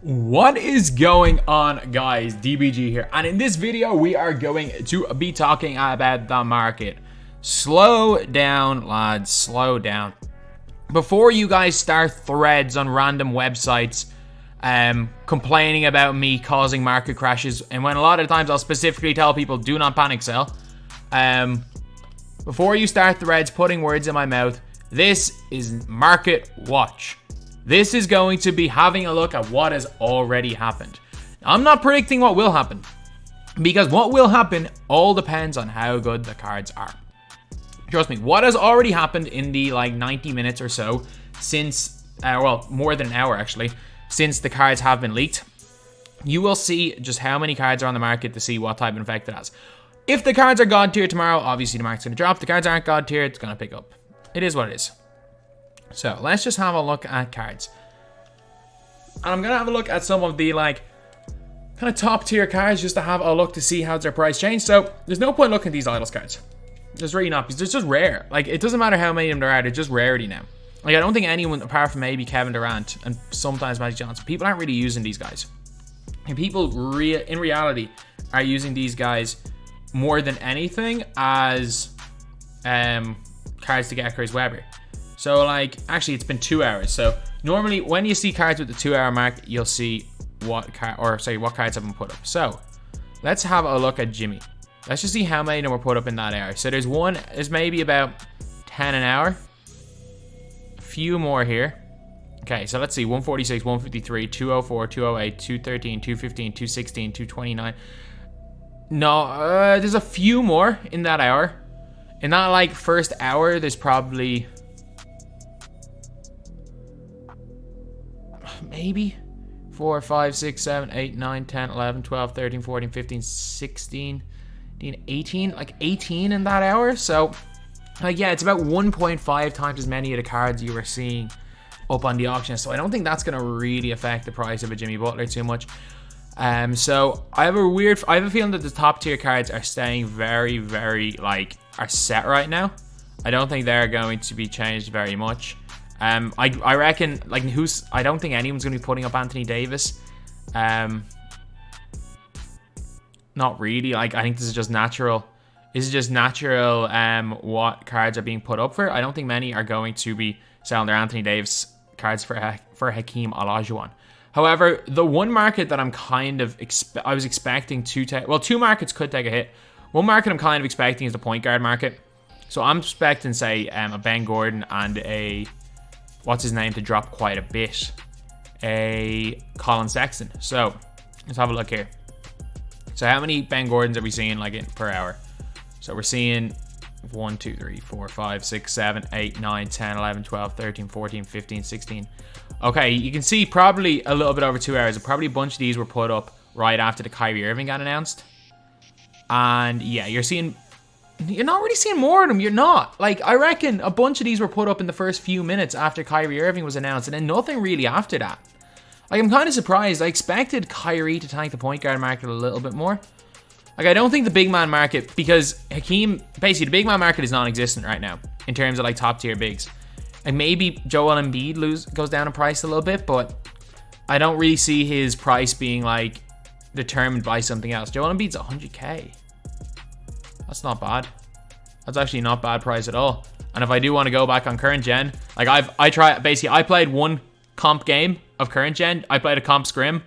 What is going on, guys? DBG here, and in this video we are going to be talking about the market. Slow down, lads, slow down. Before you guys start threads on random websites complaining about me causing market crashes, and when a lot of times I'll specifically tell people do not panic sell, before you start threads putting words in my mouth, this is Market Watch. This is going to be having a look at what has already happened. I'm not predicting what will happen, because what will happen all depends on how good the cards are. Trust me, what has already happened in the 90 minutes or so since, well, more than an hour actually, since the cards have been leaked, you will see just how many cards are on the market to see what type of effect it has. If the cards are God tier tomorrow, obviously the market's going to drop. If the cards aren't God tier, it's going to pick up. It is what it is. So let's just have a look at cards. And I'm going to have a look at some of the kind of top tier cards just to have a look to see how their price changed. So there's no point looking at these idols cards. There's really not, because they're just rare. It doesn't matter how many of them there are, they're just rarity now. I don't think anyone, apart from maybe Kevin Durant and sometimes Magic Johnson, people aren't really using these guys. And people in reality are using these guys more than anything as cards to get Chris Webber. So actually it's been 2 hours. So normally when you see cards with the 2 hour mark, you'll see what cards have been put up. So let's have a look at Jimmy. Let's just see how many of them were put up in that hour. So there's maybe about 10 an hour. A few more here. Okay, so let's see, 146, 153, 204, 208, 213, 215, 216, 229. No, there's a few more in that hour. In that first hour, there's probably maybe 4, 5, 6, 7, 8, 9, 10, 11, 12, 13, 14, 15, 16, 18, 18 in that hour. So yeah, it's about 1.5 times as many of the cards you were seeing up on the auction. So I don't think that's going to really affect the price of a Jimmy Butler too much. So I have a feeling that the top tier cards are staying very, very are set right now. I don't think they're going to be changed very much. I reckon I don't think anyone's going to be putting up Anthony Davis. Not really. I think this is just natural. This is just natural what cards are being put up for. I don't think many are going to be selling their Anthony Davis cards for Hakeem Olajuwon. However, the one market that I'm kind of I was expecting to take, well, two markets could take a hit. One market I'm kind of expecting is the point guard market. So I'm expecting, say, a Ben Gordon and a what's his name to drop quite a bit. A Colin Sexton. So let's have a look here. So how many Ben Gordons are we seeing per hour? So we're seeing 1, 2, 3, 4, 5, 6, 7, 8, 9, 10, 11, 12, 13, 14, 15, 16. Okay, you can see probably a little bit over 2 hours. Probably a bunch of these were put up right after the Kyrie Irving got announced. And yeah, you're not really seeing more of them. You're not. I reckon a bunch of these were put up in the first few minutes after Kyrie Irving was announced, and then nothing really after that. I'm kind of surprised. I expected Kyrie to tank the point guard market a little bit more. I don't think the big man market, because Hakeem, basically the big man market is non-existent right now in terms of top tier bigs. Maybe Joel Embiid goes down in price a little bit, but I don't really see his price being determined by something else. Joel Embiid's 100k. That's not bad. That's actually not bad price at all. And if I do want to go back on current gen, I played one comp game of current gen. I played a comp scrim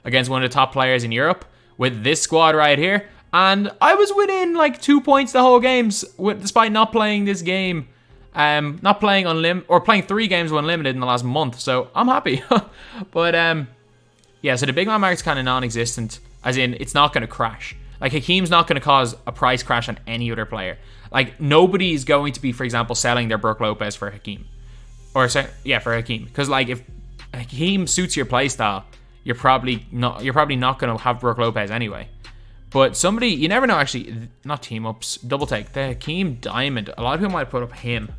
against one of the top players in Europe with this squad right here, and I was within 2 points the whole game, despite not playing this game, not playing or playing 3 games of Unlimited in the last month. So I'm happy. But yeah, so the big man market's kind of non-existent, as in it's not going to crash. Hakeem's not going to cause a price crash on any other player. Nobody is going to be, for example, selling their Brook Lopez for Hakeem. For Hakeem. Because if Hakeem suits your playstyle, you're probably not going to have Brook Lopez anyway. But somebody, you never know, actually, not team ups, double take. The Hakeem Diamond, a lot of people might put up him,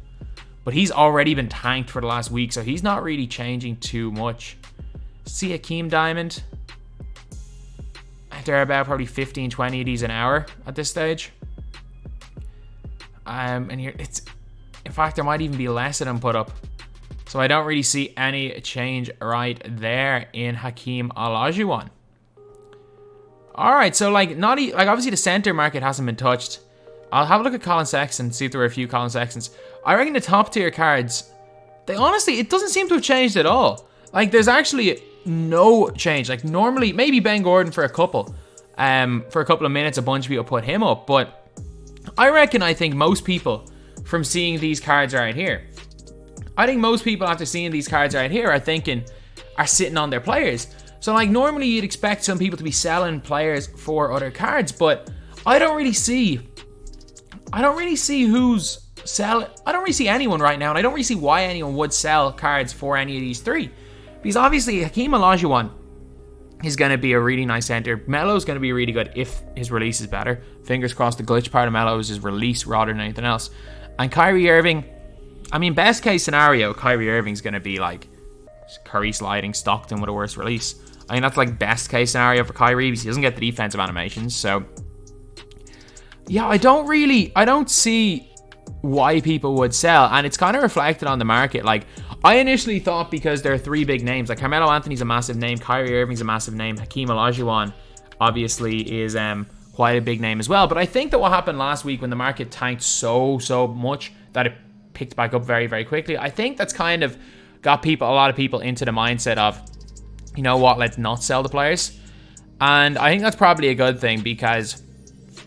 but he's already been tanked for the last week, so he's not really changing too much. See Hakeem Diamond. There are about probably 15, 20 of these an hour at this stage. And in fact, there might even be less of them put up. So I don't really see any change right there in Hakeem Olajuwon. Alright, so like obviously the center market hasn't been touched. I'll have a look at Colin Sexton, see if there were a few Colin Sextons. I reckon the top tier cards, they honestly, it doesn't seem to have changed at all. Like there's actually no change. Like normally, maybe Ben Gordon for a couple of minutes, a bunch of people put him up. But I think most people from seeing these cards right here, I think most people after seeing these cards right here are sitting on their players. So like normally you'd expect some people to be selling players for other cards, but I don't really see who's selling. I don't really see anyone right now, and I don't really see why anyone would sell cards for any of these three. Because obviously Hakeem Olajuwon is going to be a really nice center. Melo's going to be really good if his release is better. Fingers crossed the glitch part of Melo is his release rather than anything else. And Kyrie Irving, I mean, best case scenario, Kyrie Irving's going to be like Curry sliding Stockton with a worse release. I mean, that's like best case scenario for Kyrie because he doesn't get the defensive animations. So yeah, I don't see why people would sell, and it's kind of reflected on the market. Like I initially thought because there are three big names, like Carmelo Anthony's a massive name, Kyrie Irving's a massive name, Hakeem Olajuwon obviously is quite a big name as well. But I think that what happened last week when the market tanked so much that it picked back up very, very quickly, I think that's kind of got a lot of people into the mindset of, you know what, let's not sell the players. And I think that's probably a good thing because,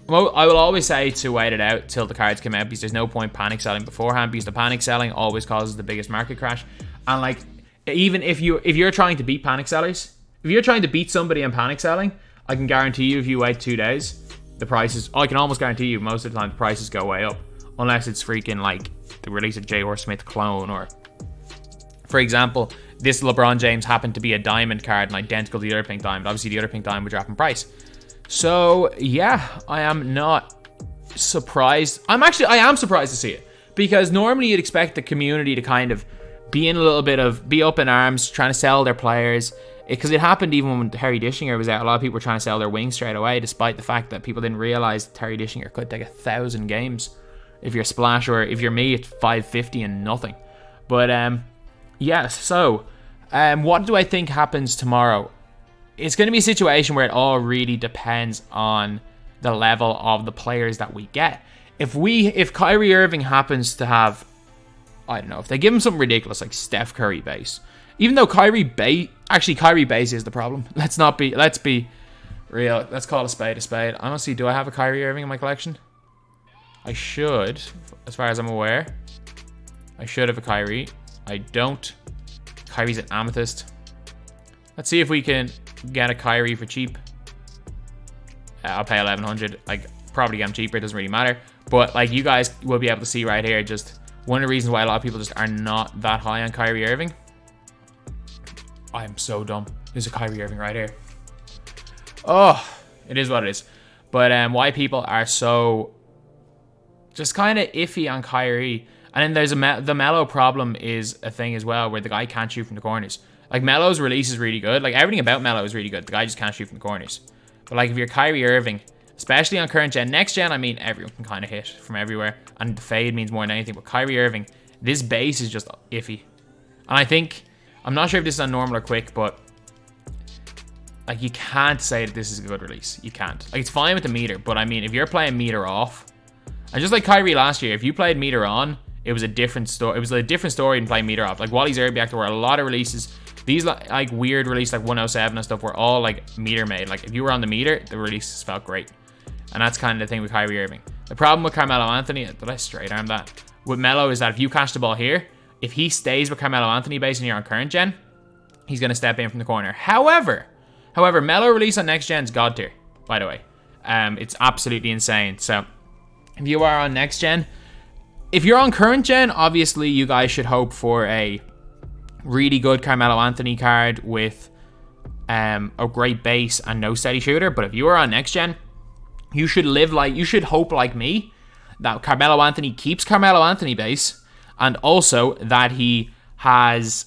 well, I will always say to wait it out till the cards come out because there's no point panic selling beforehand, because the panic selling always causes the biggest market crash. And like, even if you're trying to beat panic sellers, if you're trying to beat somebody in panic selling, I can guarantee you if you wait 2 days, the prices, I can almost guarantee you most of the time the prices go way up. Unless it's freaking like the release of J. Horse Smith clone, or for example, this LeBron James happened to be a diamond card and identical to the other pink diamond. Obviously the other pink diamond would drop in price. So yeah, I am not surprised. I am surprised to see it, because normally you'd expect the community to kind of be up in arms, trying to sell their players. Because it happened even when Terry Dishinger was out. A lot of people were trying to sell their wings straight away, despite the fact that people didn't realize Terry Dishinger could take 1,000 games if you're Splash, or if you're me, it's 550 and nothing. But yes, so what do I think happens tomorrow? It's going to be a situation where it all really depends on the level of the players that we get. If Kyrie Irving happens to have, I don't know, if they give him something ridiculous like Steph Curry base, even though Kyrie base is the problem. Let's be real. Let's call a spade a spade. Honestly, do I have a Kyrie Irving in my collection? I should, as far as I'm aware. I should have a Kyrie. I don't. Kyrie's an amethyst. Let's see if we can get a Kyrie for cheap. I'll pay 1,100. Like, probably get him cheaper. It doesn't really matter. But like, you guys will be able to see right here, just one of the reasons why a lot of people just are not that high on Kyrie Irving. I am so dumb. There's a Kyrie Irving right here. Oh, it is what it is. But why people are so just kind of iffy on Kyrie. And then there's the Melo problem is a thing as well, where the guy can't shoot from the corners. Like, Melo's release is really good. Like, everything about Melo is really good. The guy just can't shoot from the corners. But like, if you're Kyrie Irving, especially on current gen, next gen, I mean, everyone can kind of hit from everywhere, and the fade means more than anything. But Kyrie Irving, this base is just iffy. And I think, I'm not sure if this is on normal or quick, but like, you can't say that this is a good release. You can't. Like, it's fine with the meter, but I mean, if you're playing meter off, and just like Kyrie last year, if you played meter on, it was a different story. It was a different story than playing meter off. Like, Wally's Airback, there were a lot of releases. These like weird release, like 107 and stuff, were all like meter made. Like, if you were on the meter, the releases felt great. And that's kind of the thing with Kyrie Irving. The problem with Carmelo Anthony, did I straight arm that? With Melo is that if you catch the ball here, if he stays with Carmelo Anthony base and you're on current gen, he's going to step in from the corner. However, Melo release on next gen's god tier, by the way. It's absolutely insane. So if you are on next gen, if you're on current gen, obviously you guys should hope for a really good Carmelo Anthony card with a great base and no steady shooter. But if you are on next gen, you should hope like me that Carmelo Anthony keeps Carmelo Anthony base, and also that he has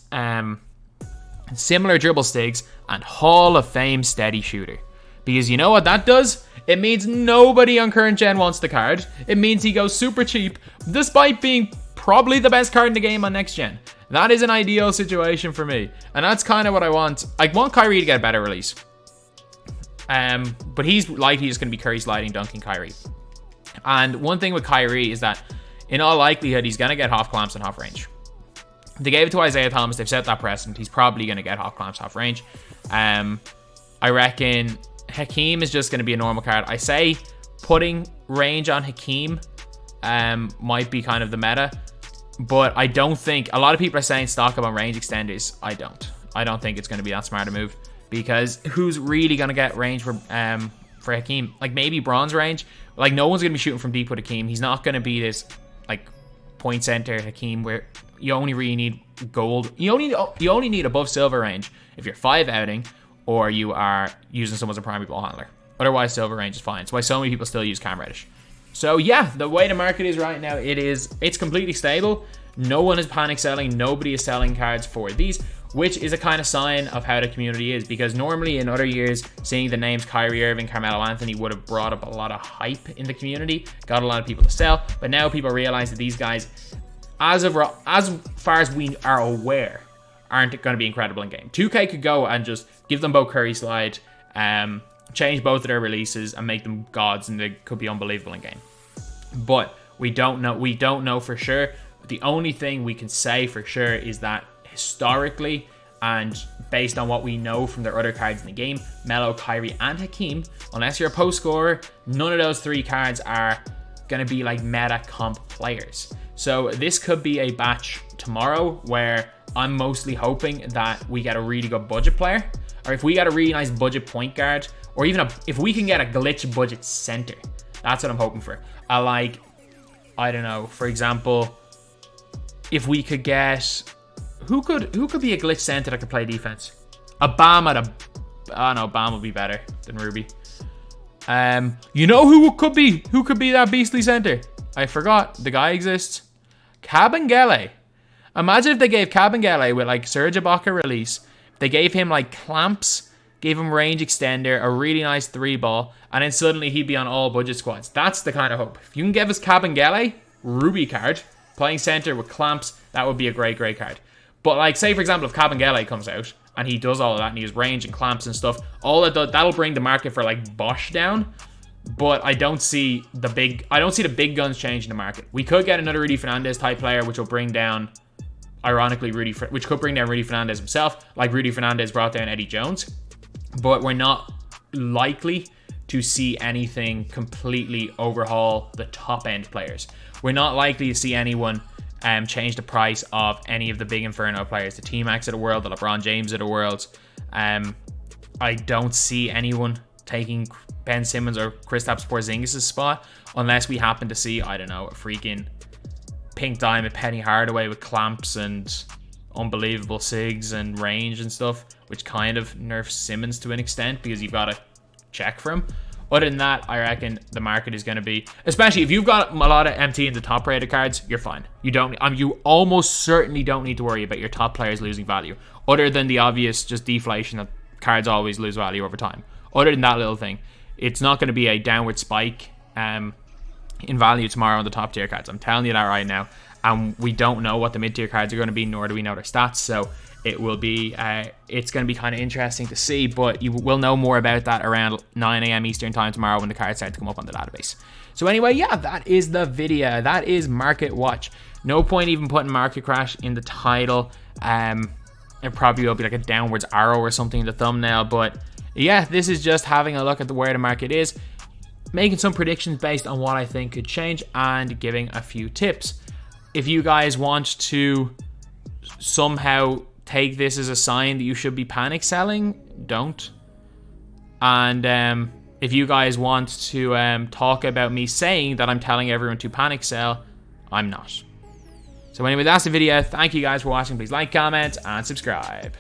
similar dribble stigs and Hall of Fame steady shooter. Because you know what that does? It means nobody on current gen wants the card. It means he goes super cheap, despite being probably the best card in the game on next gen. That is an ideal situation for me. And that's kind of what I want. I want Kyrie to get a better release. But he's likely just going to be Curry sliding, dunking Kyrie. And one thing with Kyrie is that in all likelihood, he's going to get half clamps and half range. They gave it to Isaiah Thomas. They've set that precedent. He's probably going to get half clamps, half range. I reckon Hakeem is just going to be a normal card. I say putting range on Hakeem might be kind of the meta. But I don't think... A lot of people are saying stock up on range extenders. I don't. I don't think it's going to be that smart a move. Because who's really going to get range for Hakeem? Like, maybe bronze range. Like, no one's going to be shooting from deep with Hakeem. He's not going to be this, like, point center Hakeem where you only really need gold. You only need above silver range if you're 5-outing or you are using someone as a primary ball handler. Otherwise, silver range is fine. That's why so many people still use Cam Reddish. So, yeah, the way the market is right now, it's completely stable. No one is panic selling. Nobody is selling cards for these, which is a kind of sign of how the community is. Because normally in other years, seeing the names Kyrie Irving, KarlAnthony would have brought up a lot of hype in the community, got a lot of people to sell. But now people realize that these guys, as far as we are aware, aren't going to be incredible in game. 2K could go and just give them both Curry slide, change both of their releases and make them gods, and they could be unbelievable in game. But we don't know. We don't know for sure. The only thing we can say for sure is that historically and based on what we know from their other cards in the game, Melo, Kyrie, and Hakeem, unless you're a post scorer, none of those 3 cards are going to be like meta comp players. So this could be a batch tomorrow where I'm mostly hoping that we get a really good budget player, or if we get a really nice budget point guard, or even if we can get a glitch budget center. That's what I'm hoping for. I don't know, for example, if we could get... Who could be a glitch center that could play defense? A Bam at a... Oh no, Bam would be better than Ruby. You know who could be that beastly center? I forgot. The guy exists. Kabengele. Imagine if they gave Kabengele with like Serge Ibaka release. They gave him like clamps, gave him range extender, a really nice 3-ball, and then suddenly he'd be on all budget squads. That's the kind of hope. If you can give us Kabengele, Ruby card, playing center with clamps, that would be a great card. But like, say for example, if Kabengele comes out and he does all of that and he has range and clamps and stuff, all of that'll bring the market for like Bosch down. But I don't see the big guns changing the market. We could get another Rudy Fernandez type player, which will bring down, ironically, which could bring down Rudy Fernandez himself, like Rudy Fernandez brought down Eddie Jones. But we're not likely to see anything completely overhaul the top end players. We're not likely to see anyone change the price of any of the big Inferno players, the T-Max of the world, the LeBron James of the world. I don't see anyone taking Ben Simmons or Kristaps Porzingis' spot unless we happen to see, I don't know, a freaking Pink Diamond Penny Hardaway with clamps and unbelievable SIGs and range and stuff, which kind of nerfs Simmons to an extent because you've got to check for him. Other than that, I reckon the market is going to be, especially if you've got a lot of MT in the top rated cards, you're fine. You almost certainly don't need to worry about your top players losing value, other than the obvious just deflation that cards always lose value over time. Other than that little thing, it's not going to be a downward spike in value tomorrow on the top tier cards. I'm telling you that right now. And we don't know what the mid tier cards are going to be, nor do we know their stats. So it will be, it's going to be kind of interesting to see, but you will know more about that around 9 a.m. Eastern time tomorrow when the cards start to come up on the database. So anyway, yeah, that is the video. That is Market Watch. No point even putting Market Crash in the title. It probably will be like a downwards arrow or something in the thumbnail, but yeah, this is just having a look at where the market is, making some predictions based on what I think could change, and giving a few tips. If you guys want to somehow take this as a sign that you should be panic selling, don't. And if you guys want to talk about me saying that I'm telling everyone to panic sell, I'm not. So anyway, that's the video. Thank you guys for watching. Please like, comment, and subscribe.